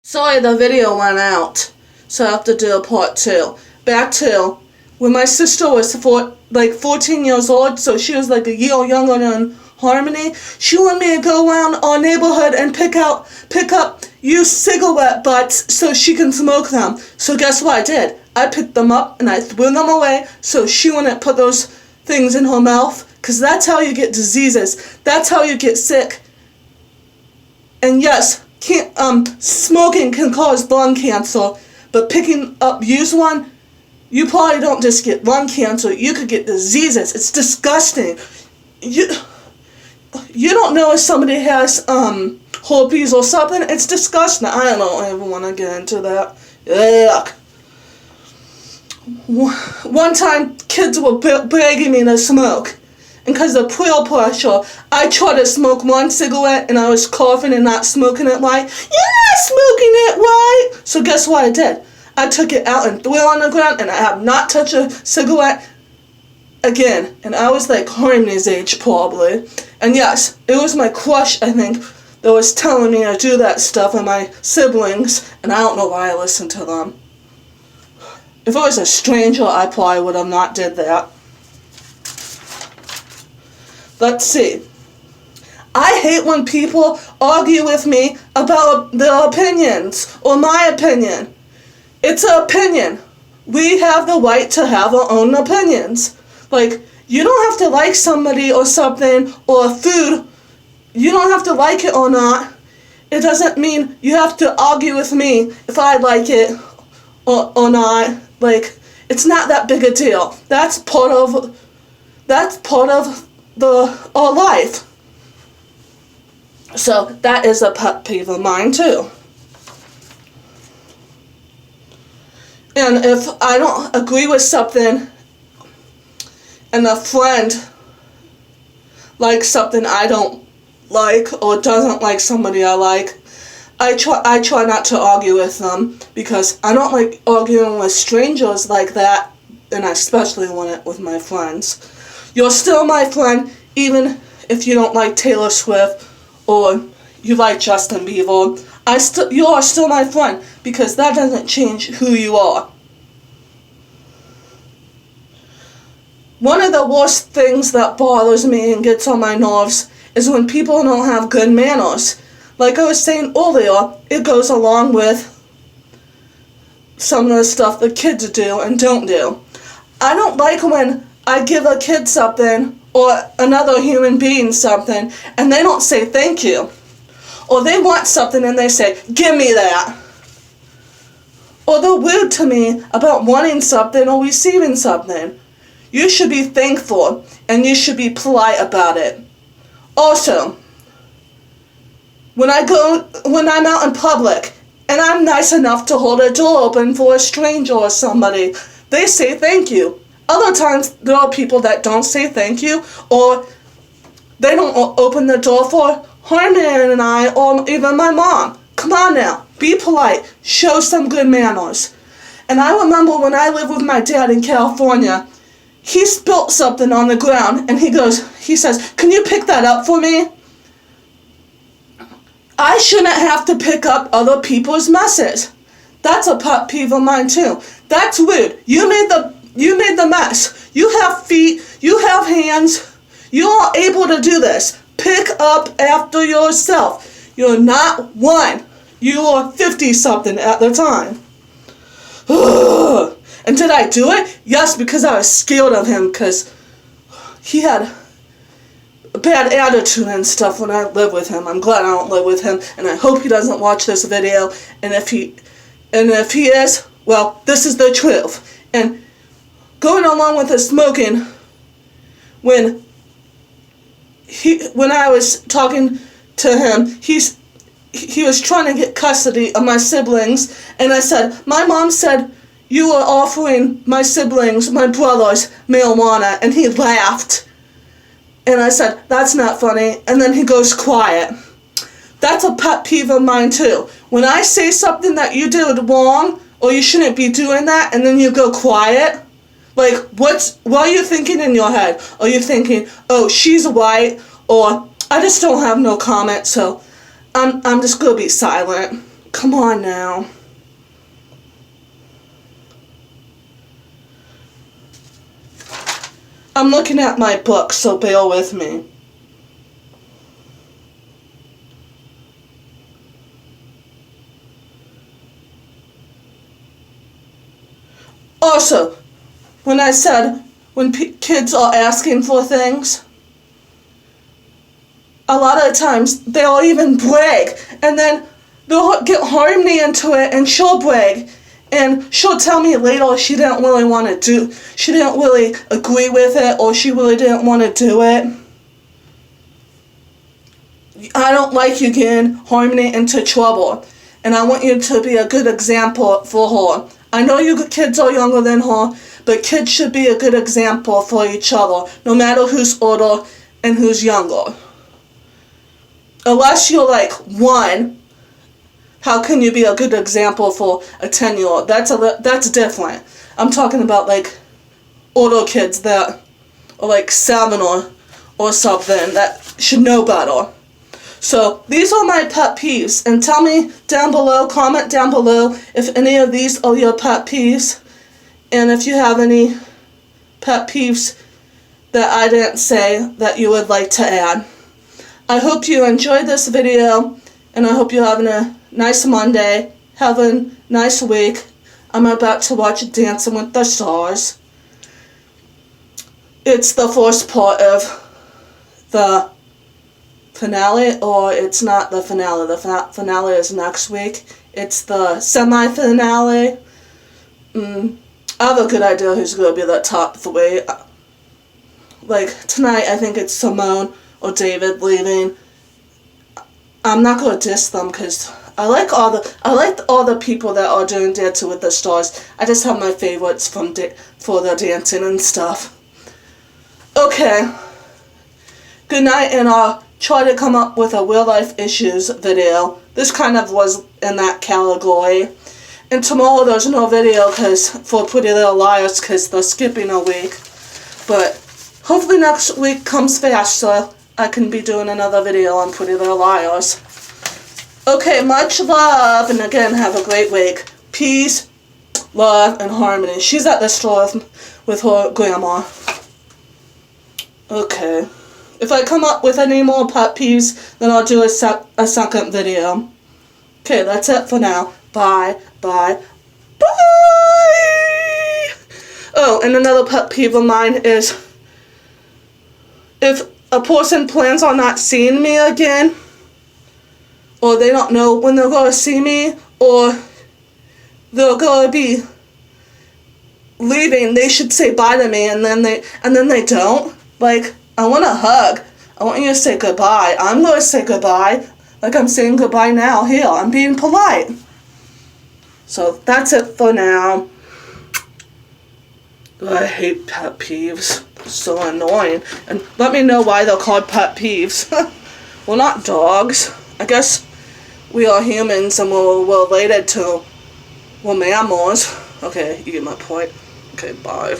Sorry, the video went out, so I have to do a part 2. Back to when my sister was 14 years old, so she was like a year younger than Harmony. She wanted me to go around our neighborhood and pick up used cigarette butts so she can smoke them. So guess what I did? I picked them up and I threw them away so she wouldn't put those things in her mouth, because that's how you get diseases. That's how you get sick. And yes, smoking can cause lung cancer, but picking up used one, you probably don't just get lung cancer, you could get diseases. It's disgusting. You don't know if somebody has herpes or something. It's disgusting. I don't even want to get into that. Yuck. One time, kids were begging me to smoke. And because of peer pressure, I tried to smoke one cigarette and I was coughing and not smoking it right. You're not smoking it right! So guess what I did? I took it out and threw it on the ground, and I have not touched a cigarette again. And I was like Harmony's age probably. And yes, it was my crush, I think, that was telling me to do that stuff, and my siblings, and I don't know why I listened to them. If it was a stranger, I probably would have not did that. Let's see. I hate when people argue with me about their opinions or my opinion. It's an opinion. We have the right to have our own opinions. Like, you don't have to like somebody or something or food. You don't have to like it or not. It doesn't mean you have to argue with me if I like it or not. Like, it's not that big a deal. That's part of our life. So that is a pet peeve of mine too. And if I don't agree with something and a friend likes something I don't like or doesn't like somebody I like, I try not to argue with them, because I don't like arguing with strangers like that, and I especially want it with my friends. You're still my friend, even if you don't like Taylor Swift or you like Justin Bieber. You are still my friend, because that doesn't change who you are. One of the worst things that bothers me and gets on my nerves is when people don't have good manners. Like I was saying earlier, it goes along with some of the stuff the kids do and don't do. I don't like when I give a kid something or another human being something and they don't say thank you. Or they want something and they say, give me that. Or they're rude to me about wanting something or receiving something. You should be thankful and you should be polite about it. Also, when I'm out in public and I'm nice enough to hold a door open for a stranger or somebody, they say thank you. Other times, there are people that don't say thank you, or they don't open the door for Harmony and I, or even my mom. Come on now, be polite, show some good manners. And I remember when I lived with my dad in California, he spilt something on the ground, and he says, can you pick that up for me? I shouldn't have to pick up other people's messes. That's a pet peeve of mine too. That's rude. You made the mess. You have feet. You have hands. You are able to do this. Pick up after yourself. You're not one. You are 50-something at the time. And did I do it? Yes, because I was scared of him, because he had a bad attitude and stuff when I lived with him. I'm glad I don't live with him, and I hope he doesn't watch this video. And if he is, well, this is the truth. And going along with the smoking, when I was talking to him, he was trying to get custody of my siblings, and I said, my mom said you were offering my siblings, my brothers, marijuana, and he laughed. And I said, that's not funny. And then he goes quiet. That's a pet peeve of mine too. When I say something that you did wrong, or you shouldn't be doing that, and then you go quiet, like, what are you thinking in your head? Are you thinking, oh, she's white, or I just don't have no comment, so I'm just going to be silent. Come on now. I'm looking at my book, so bear with me. Also, when I said when kids are asking for things, a lot of times they'll even brag, and then they'll get Harmony into it, and she'll brag, and she'll tell me later she didn't really agree with it, or she really didn't want to do it. I don't like you getting Harmony into trouble, and I want you to be a good example for her. I know you kids are younger than her, but kids should be a good example for each other, no matter who's older and who's younger. Unless you're like 1, how can you be a good example for a 10-year-old? That's different. I'm talking about like older kids that are like 7 or something that should know better. So these are my pet peeves, and tell me down below, comment down below if any of these are your pet peeves, and if you have any pet peeves that I didn't say that you would like to add. I hope you enjoyed this video, and I hope you're having a nice Monday. Have a nice week. I'm about to watch Dancing with the Stars. It's the first part of the finale, or it's not the finale. The finale is next week. It's the semi-finale. I have a good idea who's going to be the top 3. Like, tonight I think it's Simone or David leaving. I'm not going to diss them because I like all the people that are doing Dancing with the Stars. I just have my favorites for the dancing and stuff. Okay. Good night, and I'll try to come up with a real life issues video. This kind of was in that category. And tomorrow there's no video for Pretty Little Liars because they're skipping a week. But hopefully next week comes fast so I can be doing another video on Pretty Little Liars. Okay, much love, and again, have a great week. Peace, love, and harmony. She's at the store with her grandma. Okay. If I come up with any more pet peeves, then I'll do a second video. Okay, that's it for now. Bye, bye, bye! Oh, and another pet peeve of mine is if a person plans on not seeing me again, or they don't know when they're going to see me, or they're going to be leaving, they should say bye to me, and then they don't. Like, I want a hug. I want you to say goodbye. I'm going to say goodbye. Like I'm saying goodbye now. Here, I'm being polite. So that's it for now. I hate pet peeves. They're so annoying. And let me know why they're called pet peeves. We're not dogs. I guess we are humans and we're related to mammals. Okay, you get my point. Okay, bye.